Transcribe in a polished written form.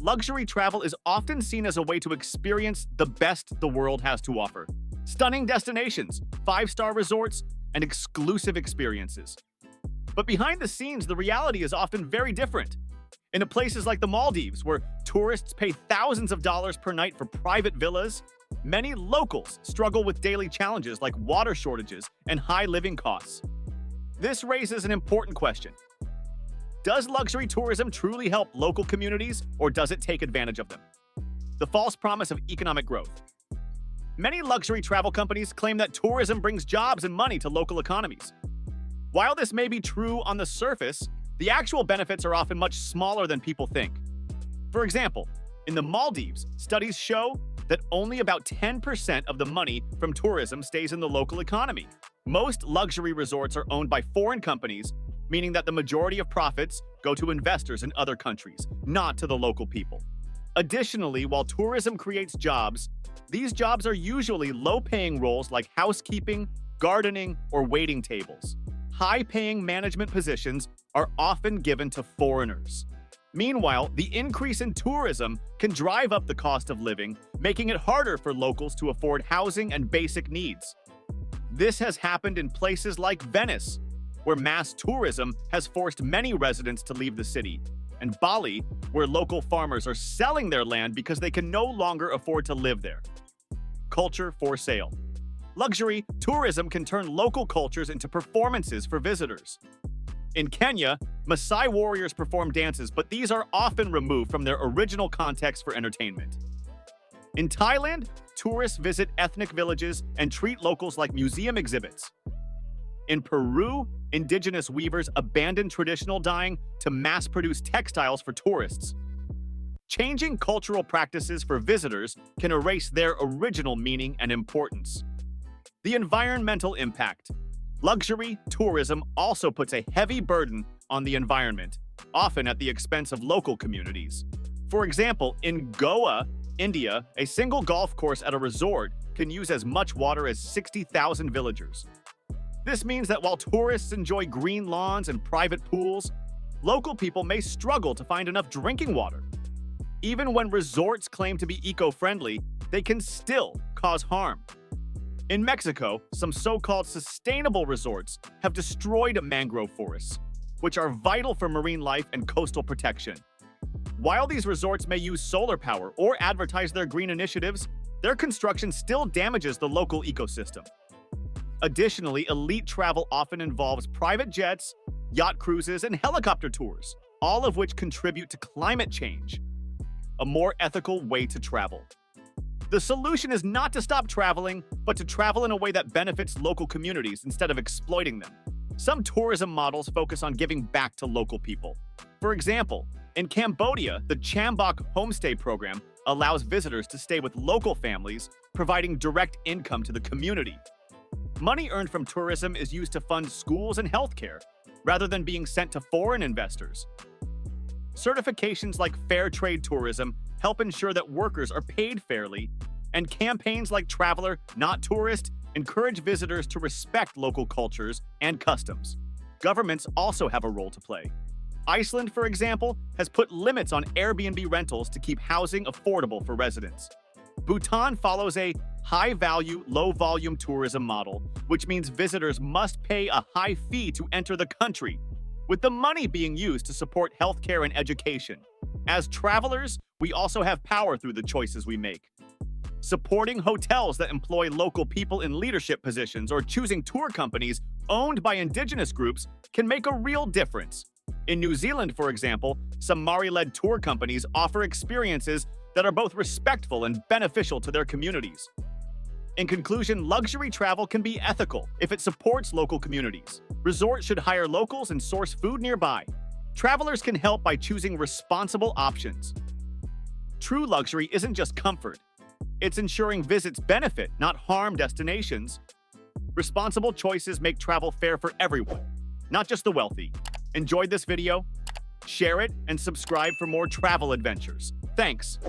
luxury travel is often seen as a way to experience the best the world has to offer. Stunning destinations, five-star resorts, and exclusive experiences. But behind the scenes, the reality is often very different. In places like the Maldives, where tourists pay thousands of dollars per night for private villas, many locals struggle with daily challenges like water shortages and high living costs. This raises an important question. Does luxury tourism truly help local communities, or does it take advantage of them? The false promise of economic growth. Many luxury travel companies claim that tourism brings jobs and money to local economies. While this may be true on the surface, the actual benefits are often much smaller than people think. For example, in the Maldives, studies show that only about 10% of the money from tourism stays in the local economy. Most luxury resorts are owned by foreign companies, meaning that the majority of profits go to investors in other countries, not to the local people. Additionally, while tourism creates jobs, these jobs are usually low-paying roles like housekeeping, gardening, or waiting tables. High-paying management positions are often given to foreigners. Meanwhile, the increase in tourism can drive up the cost of living, making it harder for locals to afford housing and basic needs. This has happened in places like Venice, where mass tourism has forced many residents to leave the city, and Bali, where local farmers are selling their land because they can no longer afford to live there. Culture for sale. Luxury tourism can turn local cultures into performances for visitors. In Kenya, Maasai warriors perform dances, but these are often removed from their original context for entertainment. In Thailand, tourists visit ethnic villages and treat locals like museum exhibits. In Peru, indigenous weavers abandon traditional dyeing to mass-produce textiles for tourists. Changing cultural practices for visitors can erase their original meaning and importance. The environmental impact. Luxury tourism also puts a heavy burden on the environment, often at the expense of local communities. For example, in Goa, India, a single golf course at a resort can use as much water as 60,000 villagers. This means that while tourists enjoy green lawns and private pools, local people may struggle to find enough drinking water. Even when resorts claim to be eco-friendly, they can still cause harm. In Mexico, some so-called sustainable resorts have destroyed mangrove forests, which are vital for marine life and coastal protection. While these resorts may use solar power or advertise their green initiatives, their construction still damages the local ecosystem. Additionally, elite travel often involves private jets, yacht cruises, and helicopter tours, all of which contribute to climate change. A more ethical way to travel. The solution is not to stop traveling, but to travel in a way that benefits local communities instead of exploiting them. Some tourism models focus on giving back to local people. For example, in Cambodia, the Chambok homestay program allows visitors to stay with local families, providing direct income to the community. Money earned from tourism is used to fund schools and healthcare, rather than being sent to foreign investors. Certifications like fair trade tourism help ensure that workers are paid fairly, and campaigns like Traveler, Not Tourist encourage visitors to respect local cultures and customs. Governments also have a role to play. Iceland, for example, has put limits on Airbnb rentals to keep housing affordable for residents. Bhutan follows a high-value, low-volume tourism model, which means visitors must pay a high fee to enter the country, with the money being used to support healthcare and education. As travelers, we also have power through the choices we make. Supporting hotels that employ local people in leadership positions or choosing tour companies owned by indigenous groups can make a real difference. In New Zealand, for example, some Maori-led tour companies offer experiences that are both respectful and beneficial to their communities. In conclusion, luxury travel can be ethical if it supports local communities. Resorts should hire locals and source food nearby. Travelers can help by choosing responsible options. True luxury isn't just comfort. It's ensuring visits benefit, not harm destinations. Responsible choices make travel fair for everyone, not just the wealthy. Enjoyed this video? Share it and subscribe for more travel adventures. Thanks!